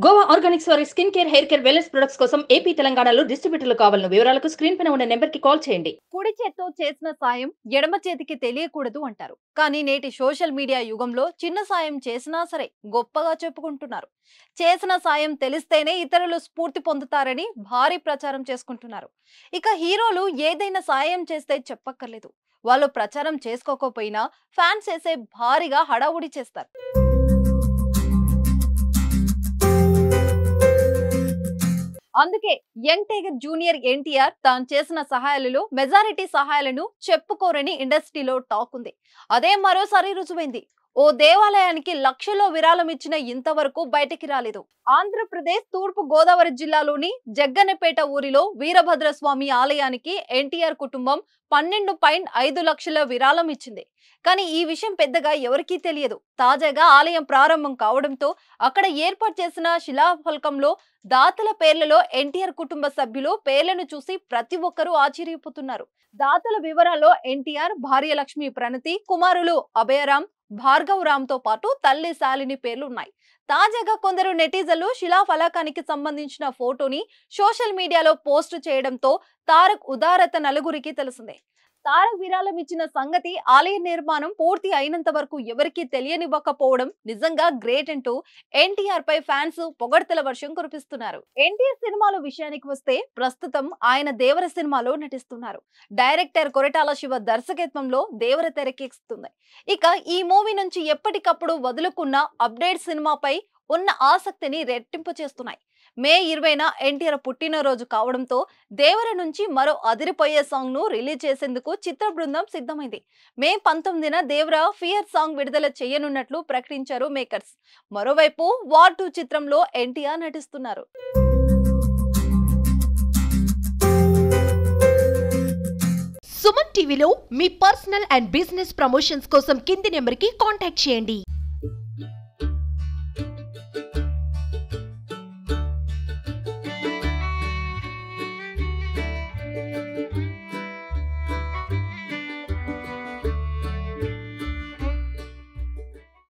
Goa Organics వారి skin care, hair care, wellness products కోసం AP, తెలంగాణలో డిస్ట్రిబ్యూటర్లు కావాలను వివరాలకు స్క్రీన్ పైన ఉన్న నెంబర్ కి కాల్ చేయండి. కుడి చేత్తో చేసిన సాయం ఎడమ చేతికి తెలియకూడదు అంటారు. కానీ నేటి సోషల్ మీడియా యుగంలో చిన్న సాయం చేసినా సరే గొప్పగా చెప్పుకుంటున్నారు. చేసిన సాయం తెలిస్తేనే ఇతరులు స్ఫూర్తి పొందుతారని భారీ ప్రచారం చేసుకుంటున్నారు. ఇక హీరోలు ఏదైనా సాయం చేస్తే చెప్పక్కర్లేదు. వాళ్ళు ప్రచారం చేసుకోకపోయినా ఫ్యాన్స్ చేసే భారీగా హడావుడి చేస్తారు. అందుకే యంగ్ టైగర్ జూనియర్ ఎన్టీఆర్ తాను చేసిన సహాయాలలో మెజారిటీ సహాయాలను చెప్పుకోరని ఇండస్ట్రీలో టాక్ ఉంది. అదే మరోసారి రుజువైంది. ఓ దేవాలయానికి లక్షల్లో విరాళం ఇచ్చిన ఇంతవరకు బయటికి రాలేదు. ఆంధ్రప్రదేశ్ తూర్పు గోదావరి జిల్లాలోని జగ్గన్నపేట ఊరిలో వీరభద్రస్వామి ఆలయానికి ఎన్టీఆర్ కుటుంబం 12.5 లక్షల విరాళం ఇచ్చింది. కానీ ఈ విషయం పెద్దగా ఎవరికీ తెలియదు. తాజాగా ఆలయం ప్రారంభం కావడంతో అక్కడ ఏర్పాటు చేసిన శిలాఫలకంలో దాతల పేర్లలో ఎన్టీఆర్ కుటుంబ సభ్యులు పేర్లను చూసి ప్రతి ఒక్కరూ ఆశ్చర్యపోతున్నారు. దాతల వివరాల్లో ఎన్టీఆర్ భార్య లక్ష్మీ ప్రణతి, కుమారులు అభయరామ్, భార్గవ్ రామ్ తో పాటు తల్లి శాలిని పేర్లు ఉన్నాయి. తాజాగా కొందరు నెటిజన్లు శిలాఫలకానికి సంబంధించిన ఫోటోని సోషల్ మీడియాలో పోస్ట్ చేయడంతో తారక్ ఉదారత నలుగురికి తెలిసిందే. తారక్ విరాళం ఇచ్చిన సంగతి ఆలయ నిర్మాణం పూర్తి అయినంత వరకు ఎవరికీ తెలియనివ్వకపోవడం నిజంగా గ్రేట్ అంటూ ఎన్టీఆర్ పై ఫ్యాన్స్ పొగడ్తల వర్షం కురిపిస్తున్నారు. ఎన్టీఆర్ సినిమాల విషయానికి వస్తే ప్రస్తుతం ఆయన దేవర సినిమాలో నటిస్తున్నారు. డైరెక్టర్ కొరటాల శివ దర్శకత్వంలో దేవర తెరకెక్కుతుంది. ఇక ఈ మూవీ నుంచి ఎప్పటికప్పుడు వదులుకున్న అప్డేట్ సినిమాపై ఉన్న ఆసక్తిని రెట్టింపు చేస్తున్నాయి. మే 20న ఎన్టీఆర్ పుట్టినరోజు కావడంతో దేవర నుంచి మరో అదిరిపోయే సాంగ్ ను రిలీజ్ చేసేందుకు చిత్ర బృందం సిద్ధమైంది. మే 19న దేవర ఫియర్ సాంగ్ విడుదల చేయనున్నట్లు ప్రకటించారు మేకర్స్. మరోవైపు వార్ 2 చిత్రంలో ఎన్టీఆర్ నటిస్తున్నారు. సుమన్ టీవీలో మీ పర్సనల్ అండ్ బిజినెస్ ప్రమోషన్స్ కోసం కింది నెంబర్కి కాంటాక్ట్ చేయండి.